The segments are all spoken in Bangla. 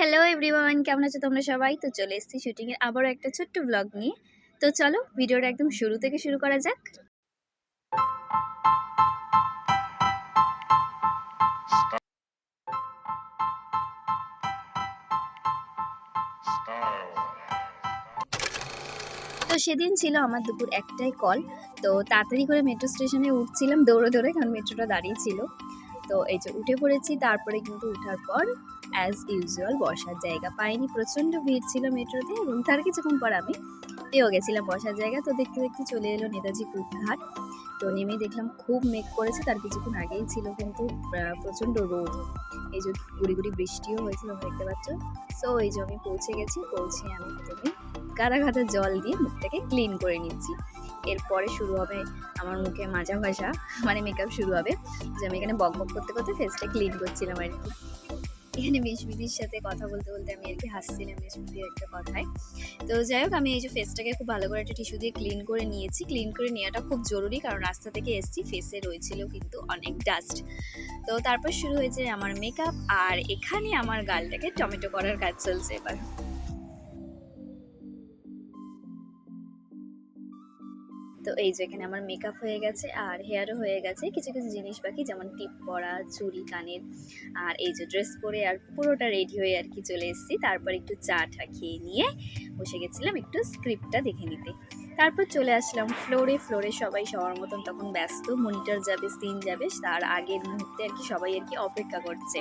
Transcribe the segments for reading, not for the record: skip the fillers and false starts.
হ্যালো এভরিওয়ান, কেমন আছো তোমরা সবাই? তো চলে এসেছি শুটিংয়ের আবারও একটা ছোট্ট ব্লগ নিয়ে। তো চলো ভিডিওটা একদম শুরু থেকে শুরু করা যাক। তো সেদিন ছিল আমার দুপুর 1টায় কল। তো তাড়াতাড়ি করে মেট্রো স্টেশনে উঠছিলাম দৌড়ে দৌড়ে, কারণ মেট্রোটা দাঁড়িয়ে ছিল। তো এই যে উঠে পড়েছি। তারপরে কিন্তু উঠার পর অ্যাজ ইউজুয়াল বসার জায়গা পাইনি, প্রচণ্ড ভিড় ছিল মেট্রোতে। এবং তার কিছুক্ষণ পর আমি পেয়েও গেছিলাম বসার জায়গা। তো দেখতে দেখতে চলে এলো নেতাজি কুঠঘাট। তো নেমে দেখলাম খুব মেঘ করেছে, তার কিছুক্ষণ আগেই ছিল কিন্তু প্রচণ্ড রোদ। এই যে গুড়ি গুড়ি বৃষ্টিও হয়েছিল, দেখতে পাচ্ছ। সো এই যে আমি পৌঁছে গেছি। পৌঁছে আমি প্রথমে গাদা গাদা জল দিয়ে মুখটাকে ক্লিন করে নিচ্ছি। এরপরে শুরু হবে আমার মুখে মাজা ভাষা, মানে মেকআপ শুরু হবে। যে আমি এখানে বক বক করতে করতে ফেসটা ক্লিন করছিলাম আর কি। এখানে মিশমিদির সাথে কথা বলতে বলতে আমি আর কি হাসছিলাম মিশমিদির একটা কথায়। তো যাই হোক, আমি এই যে ফেসটাকে খুব ভালো করে একটা টিস্যু দিয়ে ক্লিন করে নিয়েছি। ক্লিন করে নেওয়াটা খুব জরুরি, কারণ রাস্তা থেকে এসেছি, ফেসে রয়েছিল কিন্তু অনেক ডাস্ট। তো তারপর শুরু হয়েছে আমার মেকআপ, আর এখানে আমার গালটাকে টমেটো করার কাজ চলছে এবার। তো এই যে এখানে আমার মেকআপ হয়ে গেছে আর হেয়ারও হয়ে গেছে, কিছু কিছু জিনিস বাকি, যেমন টিপ পরা, চুড়ি, কানের। আর এই যে ড্রেস পরে আর পুরোটা রেডি হয়ে আর কি চলে এসেছি। তারপর একটু চা খেয়ে নিয়ে বসে গেছিলাম একটু স্ক্রিপ্টটা দেখে নিতে। তারপর চলে আসলাম ফ্লোরে। ফ্লোরে সবাই সবার মতন তখন ব্যস্ত, মনিটর যাবে, সিন যাবে, তার আগের মুহূর্তে আর কি সবাই আর কি অপেক্ষা করছে।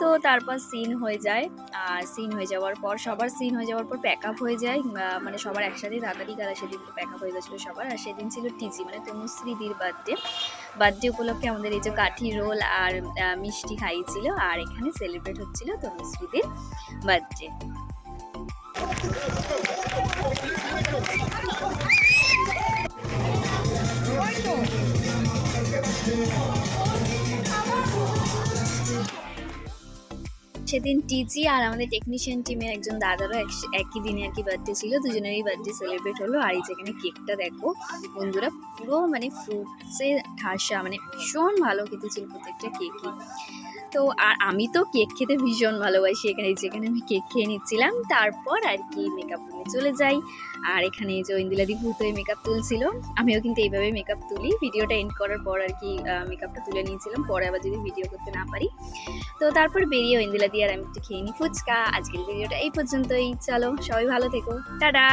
তো তারপর সিন হয়ে যায়। আর সিন হয়ে যাওয়ার পর সবার সিন হয়ে যাওয়ার পর প্যাক আপ হয়ে যায়, মানে সবার একসাথে তাড়াতাড়ি কারা সেদিন তো প্যাক আপ হয়ে গেছিলো সবার। আর সেদিন ছিল টিজি মানে তনুশ্রীদির বার্থডে উপলক্ষে আমাদের এই যে কাঠি রোল আর মিষ্টি খাইয়েছিল। আর এখানে সেলিব্রেট হচ্ছিল তনুশ্রীদির বার্থডে। সেদিন টিজি আর আমাদের টেকনিশিয়ান টিমের একজন দাদারও একই দিনে আর কি বার্থডে ছিল, দুজনেরই বার্থডে সেলিব্রেট হলো। আর এই যেখানে কেকটা দেখো বন্ধুরা, পুরো মানে ফ্রুটসে ঠাসা, মানে ভীষণ ভালো খেতে ছিল প্রত্যেকটা কেকই। তো আর আমি তো কেক খেতে ভীষণ ভালোবাসি, যেখানে আমি কেক খেয়ে নিচ্ছিলাম। তারপর আর কি মেকআপ রুমে চলে যাই। আর এখানে যে ইন্দিলাদি ভূত হয়ে মেকআপ তুলছিল, আমিও কিন্তু এইভাবে মেকআপ তুলি। ভিডিওটা এন্ড করার পর আর কি মেকআপটা তুলে নিয়েছিলাম, পরে আবার যদি ভিডিও করতে না পারি। তো তারপর বেরিয়ে ইন্দিলাদি আর আমি একটু খেয়ে নিই ফুচকা। আজকের ভিডিওটা এই পর্যন্তই, চলো সবাই ভালো থেকো, টাটা।